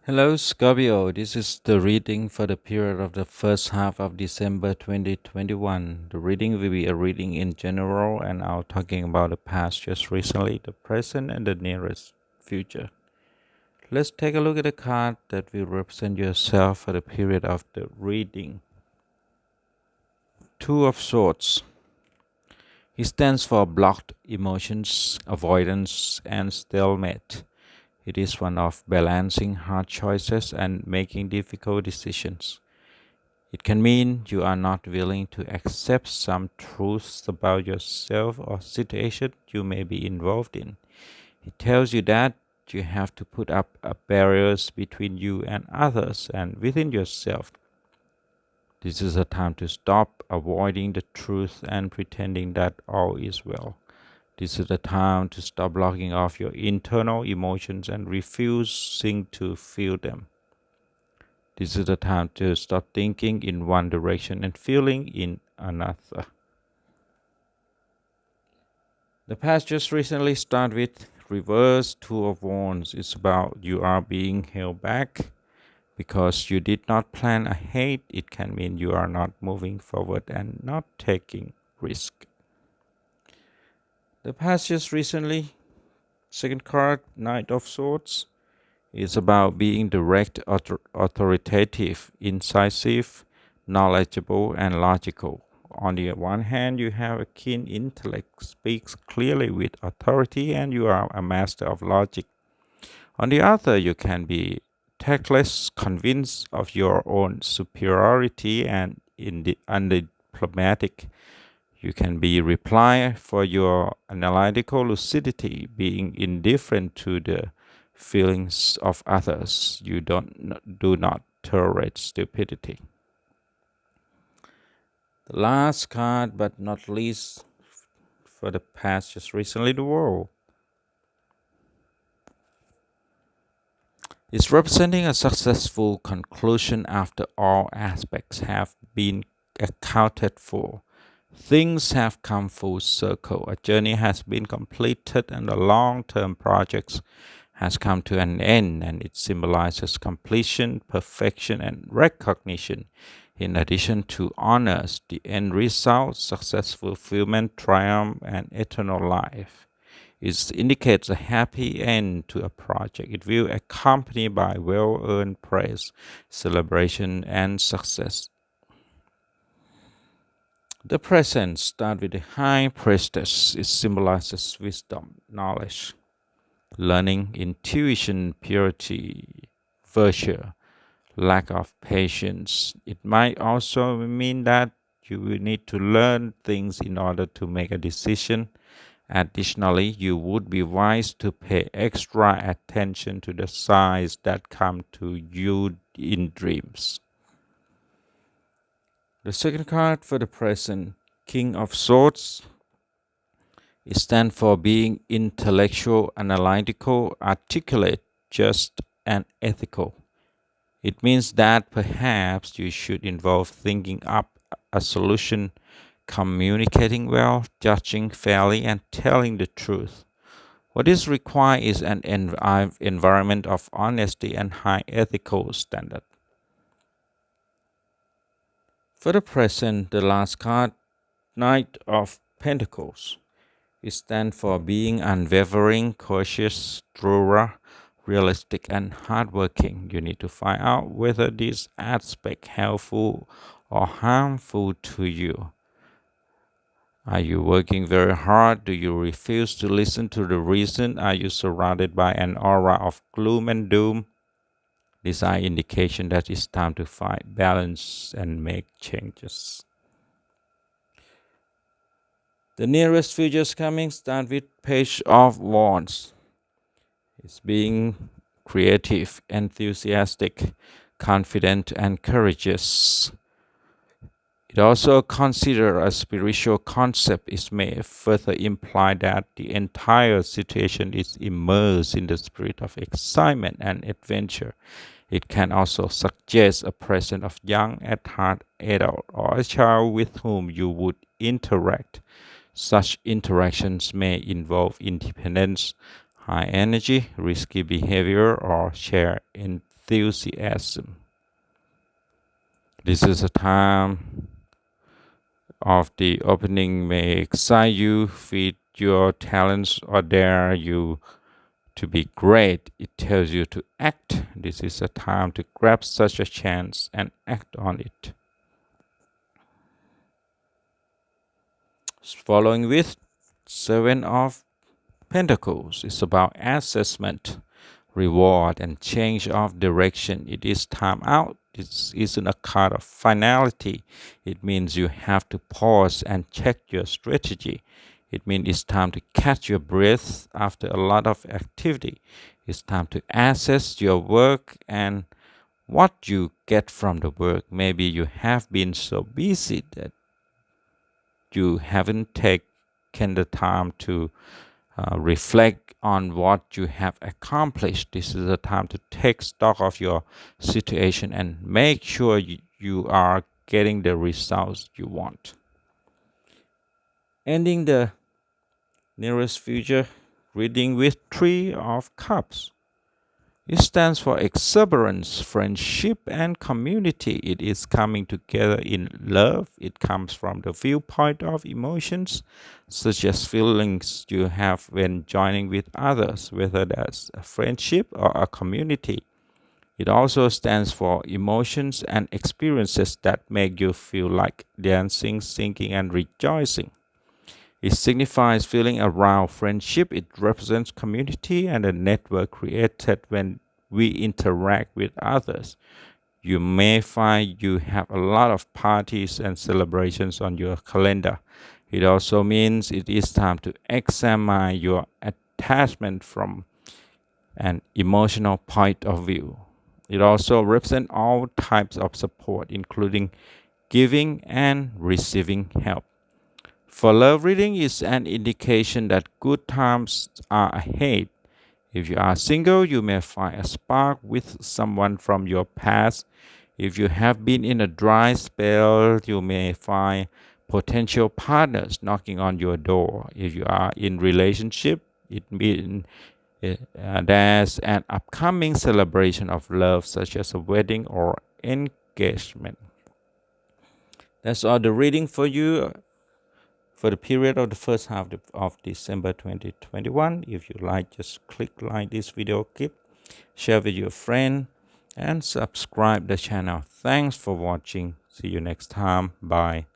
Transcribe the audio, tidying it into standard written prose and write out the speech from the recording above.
Hello, Scorpio. This is the reading for the period of the first half of December 2021. The reading will be a reading in general, and I'll talking about the past just recently, the present, and the nearest future. Let's take a look at the card that will represent yourself for the period of the reading. Two of Swords. It stands for blocked emotions, avoidance, and stalemate. It is one of balancing hard choices and making difficult decisions. It can mean you are not willing to accept some truths about yourself or situation you may be involved in. It tells you that you have to put up barriers between you and others and within yourself. This is a time to stop avoiding the truth and pretending that all is well. This is the time to stop blocking off your internal emotions and refusing to feel them. This is the time to stop thinking in one direction and feeling in another. The past just recently started with reverse Two of Wands. It's about you are being held back because you did not plan ahead. It can mean you are not moving forward and not taking risk. The past just recently, second card, Knight of Swords. It's about being direct, authoritative, incisive, knowledgeable, and logical. On the one hand, you have a keen intellect, speaks clearly with authority, and you are a master of logic. On the other, you can be tactless, convinced of your own superiority, and undiplomatic. You can be reply for your analytical lucidity, being indifferent to the feelings of others. You do not tolerate stupidity. The last card, but not least for the past, just recently, the World. It's representing a successful conclusion after all aspects have been accounted for. Things have come full circle. A journey has been completed and a long-term project has come to an end, and it symbolizes completion, perfection, and recognition. In addition to honors, the end result, successful fulfillment, triumph, and eternal life. It indicates a happy end to a project. It will accompany by well-earned praise, celebration, and success. The present start with the High Priestess. It symbolizes wisdom, knowledge, learning, intuition, purity, virtue, lack of patience. It might also mean that you will need to learn things in order to make a decision. Additionally, you would be wise to pay extra attention to the signs that come to you in dreams. The second card for the present, King of Swords. It stands for being intellectual, analytical, articulate, just, and ethical. It means that perhaps you should involve thinking up a solution, communicating well, judging fairly, and telling the truth. What is required is an environment of honesty and high ethical standard. For the present, the last card, Knight of Pentacles. It stands for being unwavering, cautious, thorough, realistic, and hardworking. You need to find out whether this aspect helpful or harmful to you. Are you working very hard? Do you refuse to listen to the reason? Are you surrounded by an aura of gloom and doom? These are indications that it's time to find balance and make changes. The nearest futures coming start with Page of Wands. It's being creative, enthusiastic, confident, and courageous. It also consider a spiritual concept. It may further imply that the entire situation is immersed in the spirit of excitement and adventure. It can also suggest a presence of young at heart adult or a child with whom you would interact. Such interactions may involve independence, high energy, risky behavior, or shared enthusiasm. This is a time of the opening may excite you, feed your talents, or dare you to be great. It tells you to act. This is a time to grab such a chance and act on it. Following with Seven of Pentacles is about assessment, reward, and change of direction. It is time out. This isn't a card of finality. It means you have to pause and check your strategy. It means it's time to catch your breath after a lot of activity. It's time to assess your work and what you get from the work. Maybe you have been so busy that you haven't taken the time to reflect on what you have accomplished. This is a time to take stock of your situation and make sure you are getting the results you want. Ending the nearest future reading with Three of Cups. It stands for exuberance, friendship, and community. It is coming together in love. It comes from the viewpoint of emotions, such as feelings you have when joining with others, whether that's a friendship or a community. It also stands for emotions and experiences that make you feel like dancing, singing, and rejoicing. It signifies feeling around friendship. It represents community and a network created when we interact with others. You may find you have a lot of parties and celebrations on your calendar. It also means it is time to examine your attachment from an emotional point of view. It also represents all types of support, including giving and receiving help. For love reading is an indication that good times are ahead. If you are single, you may find a spark with someone from your past. If you have been in a dry spell, you may find potential partners knocking on your door. If you are in relationship, it means there's an upcoming celebration of love, such as a wedding or engagement. That's all the reading for you for the period of the first half of December 2021. If you like, just click like this video clip, share with your friend, and subscribe the channel. Thanks for watching. See you next time. Bye.